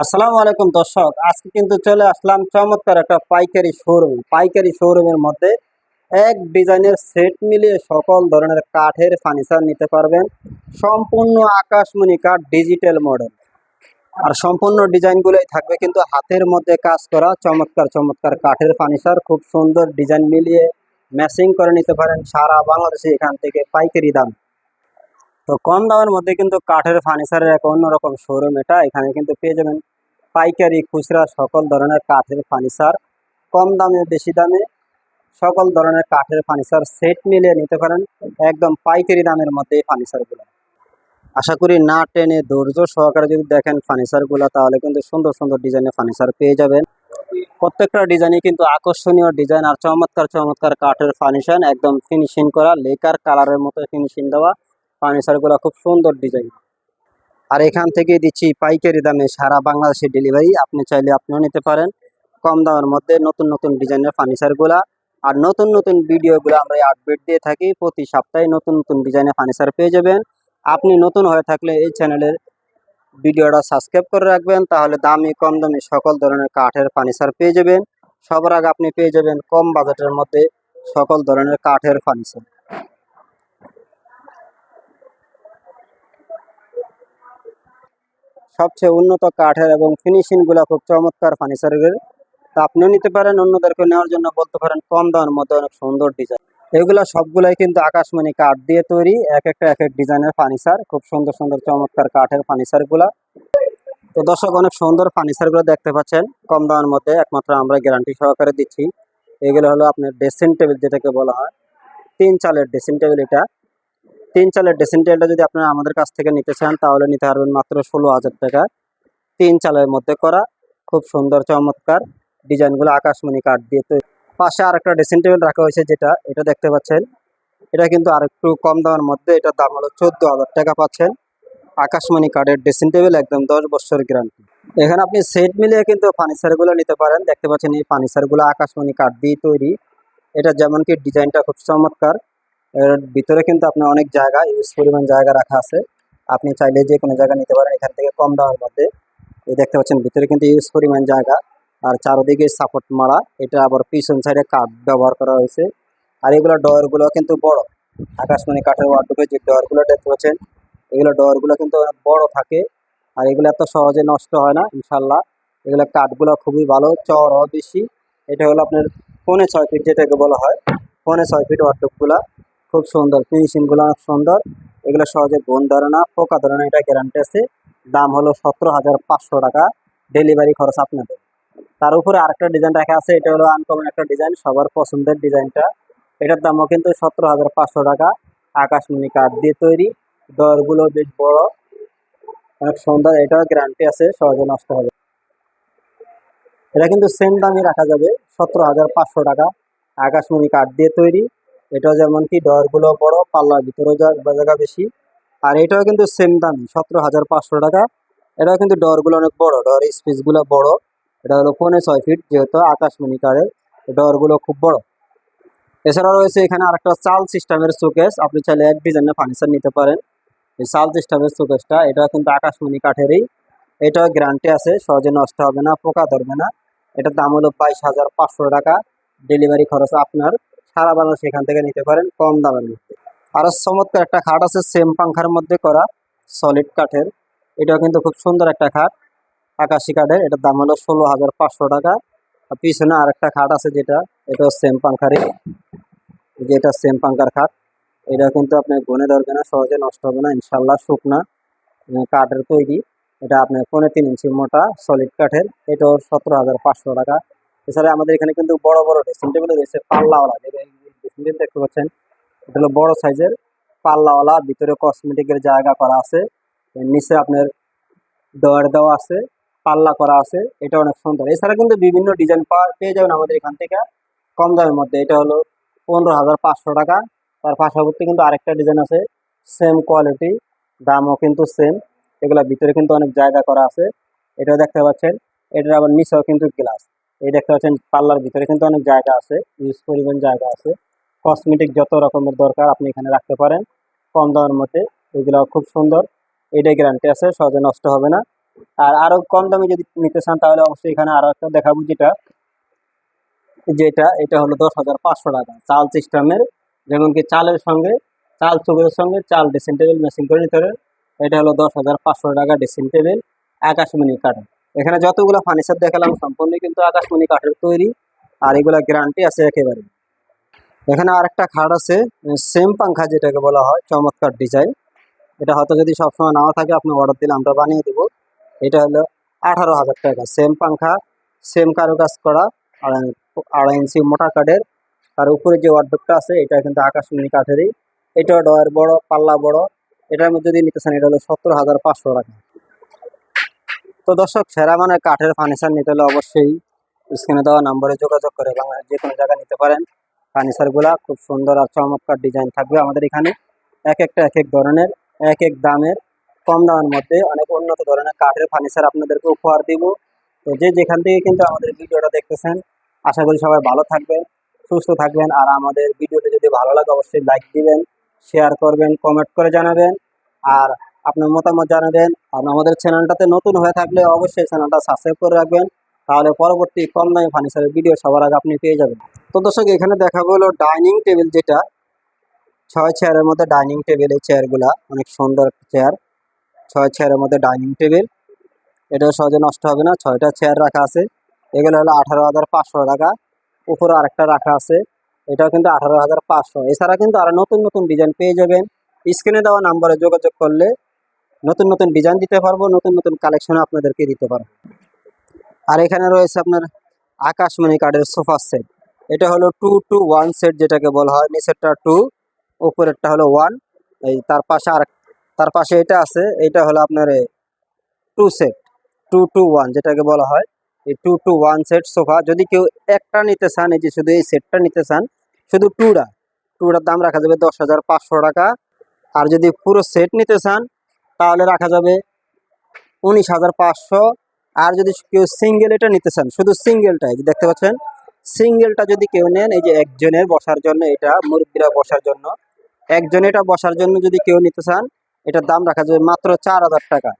আসসালামু আলাইকুম দর্শক, আজকে কিন্তু চলে আসলাম চমৎকার একটা পাইকারি শোরুমের মধ্যে এক ডিজাইনের সেট মিলিয়ে সকল ধরনের কাঠের ফার্নিচার নিতে পারবেন। সম্পূর্ণ আকাশমণি কাঠ ডিজিটাল মডেল, আর সম্পূর্ণ ডিজাইনগুলোই থাকবে কিন্তু হাতের মধ্যে কাজ করা চমৎকার চমৎকার কাঠের ফার্নিচার। খুব সুন্দর ডিজাইন মিলিয়ে ম্যাচিং করে নিতে পারেন সারা বাংলাদেশে এখান থেকে পাইকারি দাম। তো কম দামের মধ্যে কিন্তু কাঠের ফার্নিচারের এক অন্যরকম শোরুম এটা। এখানে কিন্তু পেয়ে যাবেন পাইকারি খুচরা সকল ধরনের কাঠের ফার্নিচার, কম দামে বেশি দামে সকল ধরনের কাঠের ফার্নিচার সেট মিলিয়ে নিতে পারেন একদম পাইকারি দামের মধ্যে এই ফার্নিচারগুলো। আশা করি না টেনে ধৈর্য সহকারে যদি দেখেন ফার্নিচারগুলো, তাহলে কিন্তু সুন্দর সুন্দর ডিজাইনের ফার্নিচার পেয়ে যাবেন। প্রত্যেকটা ডিজাইনই কিন্তু আকর্ষণীয় ডিজাইন আর চমৎকার চমৎকার কাঠের ফার্নিচার, একদম ফিনিশিং করা লেকার কালারের মতো ফিনিশিং দেওয়া ফার্নিচারগুলো খুব সুন্দর ডিজাইন। আর এখান থেকে দিচ্ছি পাইকারি দামে সারা বাংলাদেশে ডেলিভারি। আপনি চাইলে আপনিও নিতে পারেন কম দামের মধ্যে নতুন নতুন ডিজাইনের ফার্নিচারগুলা। আর নতুন নতুন ভিডিওগুলো আমরা আপডেট দিয়ে থাকি, প্রতি সপ্তাহে নতুন নতুন ডিজাইনের ফার্নিচার পেয়ে যাবেন। আপনি নতুন হয়ে থাকলে এই চ্যানেলের ভিডিওটা সাবস্ক্রাইব করে রাখবেন, তাহলে দামি কম দামি সকল ধরনের কাঠের ফার্নিচার পেয়ে যাবেন। সবার আগে আপনি পেয়ে যাবেন কম বাজেটের মধ্যে সকল ধরনের কাঠের ফার্নিচার। সবচেয়ে উন্নত কাঠের এবং ফিনিশিং গুলা খুব চমৎকার ফার্নিচারের। তা আপনিও নিতে পারেন, অন্যদেরকে নেওয়ার জন্য বলতে পারেন কম দামের মধ্যে অনেক সুন্দর ডিজাইন। এগুলা সবগুলাই কিন্তু আকাশমণি কাঠ দিয়ে তৈরি, এক একটা এক এক ডিজাইনের ফার্নিচার, খুব সুন্দর সুন্দর চমৎকার কাঠের ফার্নিচার গুলা। তো দর্শক, অনেক সুন্দর ফার্নিচার গুলো দেখতে পাচ্ছেন কম দামের মধ্যে, একমাত্র আমরা গ্যারান্টি সহকারে দিচ্ছি। এগুলো হলো আপনার ড্রেসিং টেবিল, যেটাকে বলা হয় 3 চালের ড্রেসিং টেবিল। এটা 3 চালের ড্রেসিং টেবিলটা যদি আপনারা আমাদের কাছ থেকে নিতে চান, তাহলে নিতে পারবেন মাত্র 16,000 টাকা। 3 চালের মধ্যে করা, খুব সুন্দর চমৎকার ডিজাইনগুলো আকাশমণি কাঠ দিয়ে তৈরি। পাশে আর একটা ড্রেসিং টেবিল রাখা হয়েছে, এটা দেখতে পাচ্ছেন। এটা কিন্তু আর একটু কম দামের মধ্যে, এটার দাম হলো 14,000 টাকা পাচ্ছেন। আকাশমণি কাঠের ড্রেসিং টেবিল, একদম 10 বছর গ্যারান্টি। এখানে আপনি সেট মিলিয়ে কিন্তু ফার্নিচারগুলো নিতে পারেন। দেখতে পাচ্ছেন এই ফার্নিচারগুলো আকাশমণি কাঠ দিয়ে তৈরি। এটা যেমন কি ডিজাইনটা খুব চমৎকার, এর ভিতরে কিন্তু আপনার অনেক জায়গা, ইউজ পরিমাণ জায়গা রাখা আছে। আপনি চাইলে যে কোনো জায়গা নিতে পারেন এখান থেকে কম দামের মধ্যে। এই দেখতে পাচ্ছেন ভিতরে কিন্তু ইউজ পরিমাণ জায়গা, আর চারদিকে সাপোর্ট মারা। এটা আবার পিছন সাইডে কাঠ ব্যবহার করা হয়েছে। আর এগুলো ডয়ারগুলো কিন্তু বড়, আকাশমণি কাঠের ওয়ার্ডরোবে যে ডয়ারগুলো দেখতে পাচ্ছেন, এগুলো ডয়ারগুলো কিন্তু অনেক বড় থাকে। আর এগুলো এত সহজে নষ্ট হয় না ইনশাল্লাহ। এগুলো কাঠগুলো খুবই ভালো, চওড়াও বেশি। এটা হলো আপনার 6.25 ফিট, যেটাকে বলা হয় 6.25 ফিট ওয়ার্ডরোবগুলা। খুব সুন্দর, ফিনিশিংগুলো অনেক সুন্দর। এগুলো সহজে গুণ ধরে না, পোকা ধরে না, এটা গ্যারান্টি আছে। দাম হলো 17,500 টাকা, ডেলিভারি খরচ আপনাদের। তার উপরে আরেকটা ডিজাইন রাখা আছে, এটা হলো আনকমন একটা ডিজাইন, সবার পছন্দের ডিজাইনটা। এটার দামও কিন্তু 17,500 টাকা, আকাশমণি কাঠ দিয়ে তৈরি। ডরগুলো বেশ বড়, অনেক সুন্দর। এটাও গ্যারান্টি আছে, সহজে নষ্ট হবে। এটা কিন্তু সেম দামই রাখা যাবে, 17,500 টাকা, আকাশমণি কাঠ দিয়ে তৈরি। এটা যেমন কি ডরগুলো বড়, পাল্লার ভিতরেও জায়গা বেশি। আর এটাও কিন্তু সেম দামই, 17,500 টাকা। এটাও কিন্তু ডরগুলো অনেক বড়, ডর স্পেসগুলো বড়। এটা হলো 6.25 ফিট, যেহেতু আকাশমণি কাঠের ডরগুলো খুব বড়। এছাড়া রয়েছে এখানে আরেকটা চাল সিস্টেমের শোকেস, আপনি চাইলে এক ডিজাইনের ফার্নিচার নিতে পারেন। এই চাল সিস্টেমের শোকেসটা, এটা কিন্তু আকাশমণি কাঠেরই। এটাও গ্যারান্টি আছে, সহজে নষ্ট হবে না, পোকা ধরবে না। এটার দাম হলো 22,500 টাকা, ডেলিভারি খরচ আপনার। সারা বাংলাদেশ এখান থেকে নিতে পারেন কম দামের মধ্যে। আরো চমৎকার একটা খাট আছে, সেম পাংখার মধ্যে করা, সলিড কাঠের। এটাও কিন্তু খুব সুন্দর একটা খাট, আকাশি কাঠের। এটার দাম হলো 16,500 টাকা। আর পিছনে আরেকটা খাট আছে, এটাও সেম পাংখারই, যেটা সেম পাঙ্কার খাট। এটা কিন্তু আপনার গুনে ধরবে না, সহজে নষ্ট হবে না ইনশাল্লাহ, শুকনা কাঠের তৈরি। এটা আপনার 3.5 ইঞ্চি মোটা সলিড কাঠের। এটাও 17,500 টাকা। এছাড়া আমাদের এখানে কিন্তু বড় বড় ড্রেসিং টেবিল রয়েছে, পাল্লাওয়ালা। ড্রেসিং টেবিল দেখতে পাচ্ছেন, এটা হলো বড় সাইজের পাল্লাওয়ালা, ভিতরে কসমেটিকের জায়গা করা আছে। এর নিচে আপনার ডয়ার দেওয়া আছে, পাল্লা করা আছে। এটা অনেক সুন্দর। এছাড়া কিন্তু বিভিন্ন ডিজাইন পেয়ে যাবেন আমাদের এখান থেকে কম দামের মধ্যে। এটা হলো 15,500 টাকা। তার পাশাপাশি কিন্তু আরেকটা ডিজাইন আছে, সেম কোয়ালিটি, দামও কিন্তু সেম। এগুলা ভিতরে কিন্তু অনেক জায়গা করা আছে, এটাও দেখতে পাচ্ছেন। এটার আবার নিচেও কিন্তু গ্লাস। এই দেখতে পাচ্ছেন পাল্লার ভিতরে কিন্তু অনেক জায়গা আছে, ইউজ পরিমাণ জায়গা আছে। কসমেটিক যত রকমের দরকার আপনি এখানে রাখতে পারেন কম দামের মধ্যে। এগুলো খুব সুন্দর, এটাই গ্যারান্টি আছে, সহজে নষ্ট হবে না। আর আরো কম দামে যদি নিতে চান তাহলে অবশ্যই এখানে আরো একটা দেখাবো, যেটা যেটা এটা হলো 10,500 টাকা চাল সিস্টেমের। যেমন কি চালের সঙ্গে চাল চুবের সঙ্গে চাল ড্রেসিং টেবিল মেশিন করে নিতে পারেন। এটা হলো 10,500 টাকা ড্রেসিং টেবিল আকাশমণি কাঠের। এখানে যতগুলো ফার্নিচার দেখালাম সম্পূর্ণ কিন্তু আকাশমণি কাঠের তৈরি, আর এগুলা গ্যারান্টি আছে একেবারে। এখানে আরেকটা খাট আছে, সেম পাংখা যেটাকে বলা হয়, চমৎকার ডিজাইন। এটা হয়তো যদি সবসময় নাও থাকে আপনি অর্ডার দিলে আমরা বানিয়ে দেবো। এটা হলো 18,000 টাকা, সেম পাংখা, সেম কারুকাজ করা, 2.5 ইঞ্চি মোটা কাঠের। তার উপরে যে ওয়ার্ডরোবটা আছে এটা কিন্তু আকাশমণি কাঠেরই। এটা ডয়ার বড়, পাল্লা বড়। এটার মধ্যে যদি নিতে চান এটা হলো 17,500 টাকা। তো দর্শক, সেরা মানে কাঠের ফার্নিচার নিতে হলে অবশ্যই স্ক্রিনে দেওয়া নাম্বারে যোগাযোগ করে বাংলাদেশ যে কোনো জায়গায় নিতে পারেন। ফার্নিচারগুলা খুব সুন্দর আর চমৎকার ডিজাইন থাকবে আমাদের এখানে। এক একটা এক এক ধরনের, এক এক দামের, কম দামের মধ্যে অনেক উন্নত ধরনের কাঠের ফার্নিচার আপনাদেরকে উপহার দিব। তো যে যেখান থেকে কিন্তু আমাদের ভিডিওটা দেখতেছেন, আশা করি সবাই ভালো থাকবেন, সুস্থ থাকবেন। আর আমাদের ভিডিওটা যদি ভালো লাগে অবশ্যই লাইক দিবেন, শেয়ার করবেন, কমেন্ট করে জানাবেন, আর আপনার মতামত জানাবেন। আর আমাদের চ্যানেলটাতে নতুন হয়ে থাকলে অবশ্যই চ্যানেলটা সাবস্ক্রাইব করে রাখবেন, তাহলে পরবর্তী কম দামি ফার্নিচারের ভিডিও সবার আগে আপনি পেয়ে যাবেন। তো দর্শক, এখানে দেখাবো হলো ডাইনিং টেবিল, যেটা 6 চেয়ারের মধ্যে ডাইনিং টেবিল। এই চেয়ারগুলা অনেক সুন্দর চেয়ার, 6 চেয়ারের মধ্যে ডাইনিং টেবিল। এটাও সহজে নষ্ট হবে না, 6টা চেয়ার রাখা আছে। এগুলো হলো 18,500 টাকা। উপরে আরেকটা রাখা আছে, এটাও কিন্তু 18,500। এছাড়া কিন্তু আরো নতুন নতুন ডিজাইন পেয়ে যাবেন। স্ক্রিনে দেওয়া নাম্বারে যোগাযোগ করলে নতুন নতুন ডিজাইন দিতে পারবো, নতুন নতুন কালেকশন আপনাদেরকে দিতে পারবো। আর এখানে রয়েছে আপনার আকাশমণি কাঠের সোফা সেট। এটা হলো 2-to-1 সেট যেটাকে বলা হয়, নিচেরটা 2, উপরেরটা হলো 1। এই তার পাশে এটা আছে, এটা হলো আপনার 2 সেট, 2-to-1 যেটাকে বলা হয়। এই 2-to-1 সেট সোফা যদি কেউ একটা নিতে চান, এই যে শুধু এই সেটটা নিতে চান, শুধু টুটার দাম রাখা যাবে 10,500 টাকা। আর যদি পুরো সেট নিতে চান তাহলে রাখা যাবে 19,500। আর যদি কেউ সিঙ্গেল এটা নিতে চান, শুধু সিঙ্গেলটা, এই যে দেখতে পাচ্ছেন, সিঙ্গেলটা যদি কেউ নেন, এই যে একজনের বসার জন্য, এটা মুরব্বীরা বসার জন্য, একজন এটা বসার জন্য যদি কেউ নিতে চান, এটার দাম রাখা যাবে মাত্র 4,000 টাকা।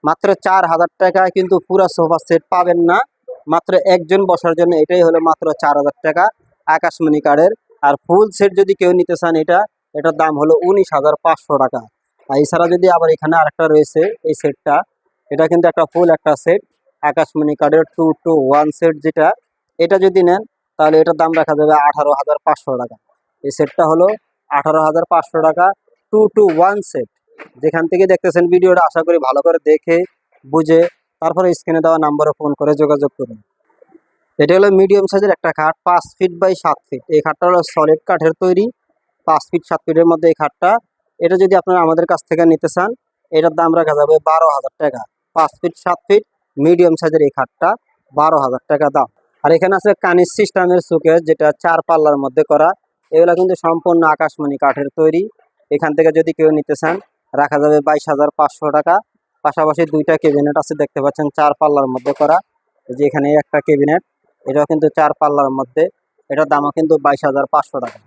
মাত্র 4,000 টাকায় কিন্তু পুরো সোফা সেট পাবেন না, মাত্র একজন বসার জন্য এটাই হলো মাত্র 4,000 টাকা আকাশমণি কাঠের। আর ফুল সেট যদি কেউ নিতে চান, এটার দাম হলো 19,500 টাকা। আর এছাড়া যদি আবার এখানে আরেকটা রয়েছে এই সেটটা, এটা কিন্তু একটা ফুল একটা সেট, আকাশমণি কাঠের 2-to-1 সেট যেটা, এটা যদি নেন তাহলে এটার দাম রাখা যাবে 18,500 টাকা। এই সেটটা হলো 18,500 টাকা, 2-to-1 সেট। যেখান থেকে দেখতেছেন ভিডিওটা আশা করি ভালো করে দেখে বুঝে তারপরে স্ক্রিনে দেওয়া নাম্বারে ফোন করে যোগাযোগ করুন। এটা হলো মিডিয়াম সাইজের একটা খাট, 5 ফিট বাই 7 ফিট। এই খাটটা হলো সলিড কাঠের তৈরি, 5 ফিট 7 ফিটের মধ্যে এই খাটটা। এটা যদি আপনারা আমাদের কাছ থেকে নিতে চান, এটার দাম রাখা যাবে 12,000 টাকা। 5 ফিট 7 ফিট মিডিয়াম সাইজের এই খাটটা 12,000 টাকা দাম। আর এখানে আছে কানিস সিস্টেমের শোকেস, যেটা 4 পাল্লার মধ্যে করা। এগুলো কিন্তু সম্পূর্ণ আকাশমণি কাঠের তৈরি। এখান থেকে যদি কেউ নিতে চান রাখা যাবে 22,500 টাকা। পাশাপাশি 2টা ক্যাবিনেট আছে, দেখতে পাচ্ছেন 4 পাল্লার মধ্যে করা। এই যে এখানে একটা ক্যাবিনেট, এটাও কিন্তু 4 পাল্লার মধ্যে, এটার দামও কিন্তু 22,500 টাকা।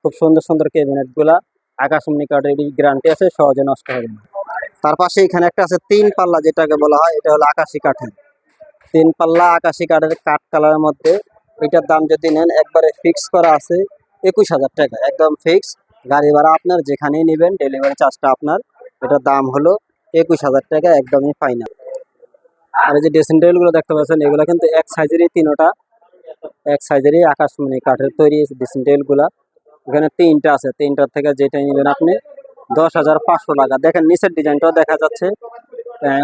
খুব সুন্দর সুন্দর ক্যাবিনেটগুলা আকাশমণি কাঠের গ্যারান্টি আছে, সহজে নষ্ট হবে না। তার পাশে এখানে একটা আছে 3 পাল্লা যেটাকে বলা হয়, এটা হলো আকাশি কাঠের। 3 পাল্লা আকাশি কাঠের কাঠ কালারের মধ্যে। এটার দাম যদি নেন একবারে ফিক্স করা আছে 21,000 টাকা, একদম ফিক্স। গাড়ি ভাড়া আপনার, যেখানেই নেবেন ডেলিভারি চার্জটা আপনার। এটার দাম হলো 21,000 টাকা, একদমই ফাইনাল। আর এই যে ড্রেসিং টেবিলগুলো দেখতে পাচ্ছেন, এগুলো কিন্তু এক সাইজেরই, তিনোটা এক সাইজেরই আকাশমণি কাঠের তৈরি ড্রেসিং টেবিলগুলা। এখানে 3টা আছে, 3টার থেকে যেটাই নেবেন আপনি 10,500 টাকা। দেখেন নিচের ডিজাইনটাও দেখা যাচ্ছে,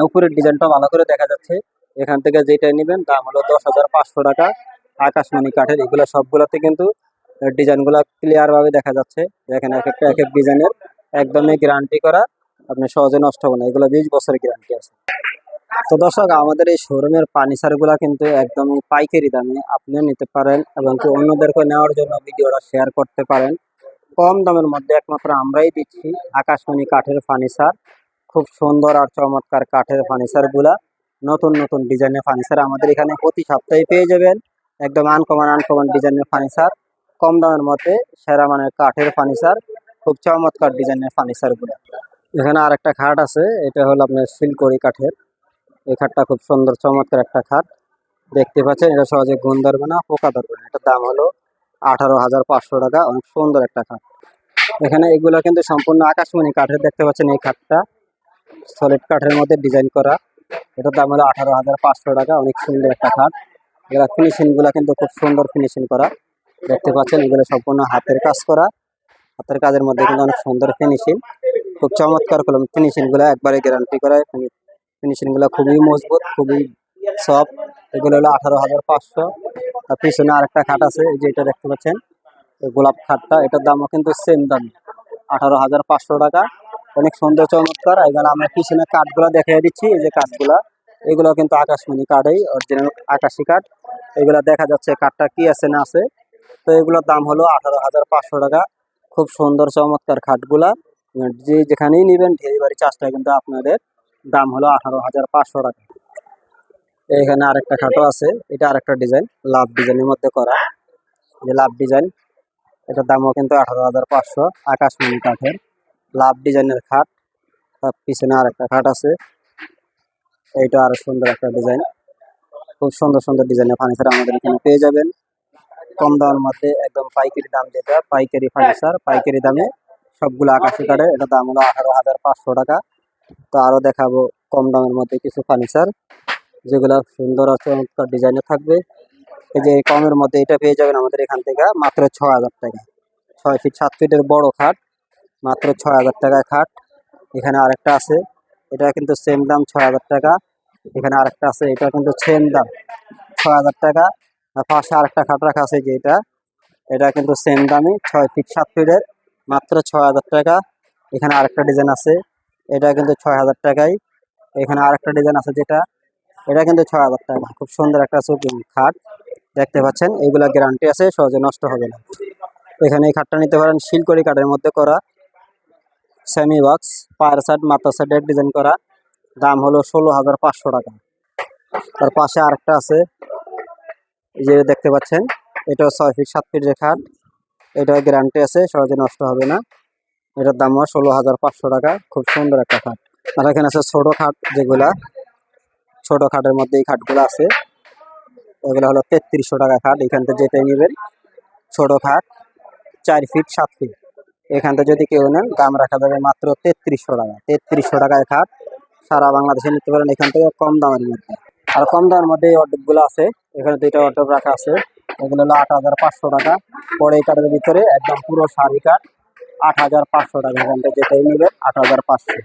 উপরের ডিজাইনটাও ভালো করে দেখা যাচ্ছে। এখান থেকে যেটাই নেবেন দাম হলো 10,500 টাকা আকাশমণি কাঠের। এগুলো সবগুলোতে কিন্তু ডিজাইনগুলো ক্লিয়ার ভাবে দেখা যাচ্ছে। দেখেন এক একটা এক এক ডিজাইনের, একদমই গ্যারান্টি করা, আপনি সহজে নষ্ট হবে না। এগুলো 20 বছরের গ্যারান্টি আছে। তো দর্শক, আমাদের এই শোরুমের ফার্নিচারগুলো কিন্তু একদমই পাইকারি দামে আপনিও নিতে পারেন, এবং অন্যদেরকে নেওয়ার জন্য ভিডিওটা শেয়ার করতে পারেন। কম দামের মধ্যে একমাত্র আমরাই দিচ্ছি আকাশমণি কাঠের ফার্নিচার। খুব সুন্দর আর চমৎকার কাঠের ফার্নিচারগুলা, নতুন নতুন ডিজাইনের ফার্নিচার আমাদের এখানে প্রতি সপ্তাহে পেয়ে যাবেন। একদম আনকমন আনকমন ডিজাইনের ফার্নিচার, কম দামের মধ্যে সেরা মানের কাঠের ফার্নিচার, খুব চমৎকার ডিজাইনের ফার্নিচারগুলো। এখানে আরেকটা খাট আছে, এটা হলো আপনার সিলকড়ি কাঠের। এই খাটটা খুব সুন্দর চমৎকার একটা খাট, দেখতে পাচ্ছেন। এটা সহজে গুণ ধরবে না, পোকা ধরবে না। এটার দাম হলো 18,500 টাকা। অনেক সুন্দর একটা খাট। এখানে এগুলো কিন্তু সম্পূর্ণ আকাশমণি কাঠের, দেখতে পাচ্ছেন। এই খাটটা সলিড কাঠের মধ্যে ডিজাইন করা। এটার দাম হলো 18,500 টাকা। অনেক সুন্দর একটা খাট। এগুলা ফিনিশিং গুলা কিন্তু খুব সুন্দর ফিনিশিং করা, দেখতে পাচ্ছেন। এগুলো সম্পূর্ণ হাতের কাজ করা। হাতের কাজের মধ্যে কিন্তু অনেক সুন্দর ফিনিশিং, খুব চমৎকার কলম। ফিনিশিং গুলা একবারে গ্যারান্টি করা। ফিনিশিং গুলা খুবই মজবুত, খুবই সফট। এগুলো হলো 18,500। আর পিছনে আরেকটা খাট আছে, এই যে এটা দেখতে পাচ্ছেন, এই গোলাপ খাটটা। এটার দামও কিন্তু সেম দাম, 18,500 টাকা। অনেক সুন্দর চমৎকার। এখানে আমরা পিছনে কাঠগুলা দেখিয়ে দিচ্ছি। এই যে কাঠগুলা, এগুলো কিন্তু আকাশমণি কাঠই, অরিজিনাল আকাশি কাঠ। এগুলা দেখা যাচ্ছে কাঠটা কি আছে না আছে। তো এগুলোর দাম হলো 18,500 টাকা। খুব সুন্দর চমৎকার খাটগুলা। যে যেখানেই নেবেন ডেলিভারি চার্জটা কিন্তু আপনাদের দাম হলো 18,500 টাকা। এখানে আরেকটা খাটও আছে, এটা আরেকটা ডিজাইন, লাভ ডিজাইনের মধ্যে করা। যে লাভ ডিজাইন, এটার দামও কিন্তু 18,500। আকাশমণি কাঠের লাভ ডিজাইনের খাট। তার পিছনে আরেকটা খাট আছে, এইটা আরো সুন্দর একটা ডিজাইন। খুব সুন্দর সুন্দর ডিজাইনের ফার্নিচার আমাদের এখানে পেয়ে যাবেন কম দামের মধ্যে, একদম পাইকারি দাম। যেটা পাইকারি ফার্নিচার, পাইকারি দামে সবগুলো আকাশি কাঠের। এটা দাম হলো 18,500 টাকা। তো আরো দেখাবো কম দামের মধ্যে কিছু ফার্নিচার, যেগুলো সুন্দর আর চমৎকার ডিজাইনে থাকবে। এই যে কমের মধ্যে এটা পেয়ে যাবেন আমাদের এখান থেকে মাত্র 6,000 টাকা। 6 ফিট 7 ফিটের বড় খাট, মাত্র 6,000 টাকায় খাট। এখানে আরেকটা আছে, এটা কিন্তু সেম দাম, 6,000 টাকা। এখানে আরেকটা আছে, এটা কিন্তু সেম দাম, 6,000 টাকা। আর পাশে আরেকটা খাট রাখা আছে, যে এটা কিন্তু সেম দামই, 6 ফিট 7 ফিটের, মাত্র 6,000 টাকা। এখানে আরেকটা ডিজাইন আছে, এটা কিন্তু 6,000 টাকায়। এখানে আরেকটা ডিজাইন আছে, যেটা এটা কিন্তু 6,000 টাকা। খুব সুন্দর একটা সুকিং খাট, দেখতে পাচ্ছেন। এইগুলা গ্যারান্টি আছে, সহজে নষ্ট হবে না। এখানে এই খাটটা নিতে পারেন শিলকড়ি কাঠের মধ্যে করা, সেমি বক্স, পায়ের সাইড মাথার সাইডের ডিজাইন করা। দাম হলো 16,500 টাকা। তার পাশে আরেকটা আছে, এই যে দেখতে পাচ্ছেন, এটা 6 ফিট 7 ফিটের খাট। এটা গ্যারান্টি আছে, সহজে নষ্ট হবে না। এটার দাম হয় 16,500 টাকা। খুব সুন্দর একটা খাট। আর এখানে আছে ছোট খাট, যেগুলা ছোট খাটের মধ্যে এই খাটগুলো আছে, এগুলো হলো 3300 টাকা খাট। এখান থেকে যেটাই নেবেন, ছোট খাট 4 ফিট 7 ফিট, এখান থেকে যদি কেউ নেন দাম রাখা যাবে মাত্র 3300 টাকা। 3300 টাকায় খাট সারা বাংলাদেশে নিতে পারেন এখান থেকে কম দামের মধ্যে। আর কম দামের মধ্যে এই অর্ডারগুলো আছে, এখানে 2টা অর্ডার রাখা আছে। এগুলো হলো 8,500 টাকা। পরে এই কাঠের ভিতরে একদম পুরো শাড়ি কাঠ 8,500 টাকা। এখান থেকে যেটাই নেবেন 8,500।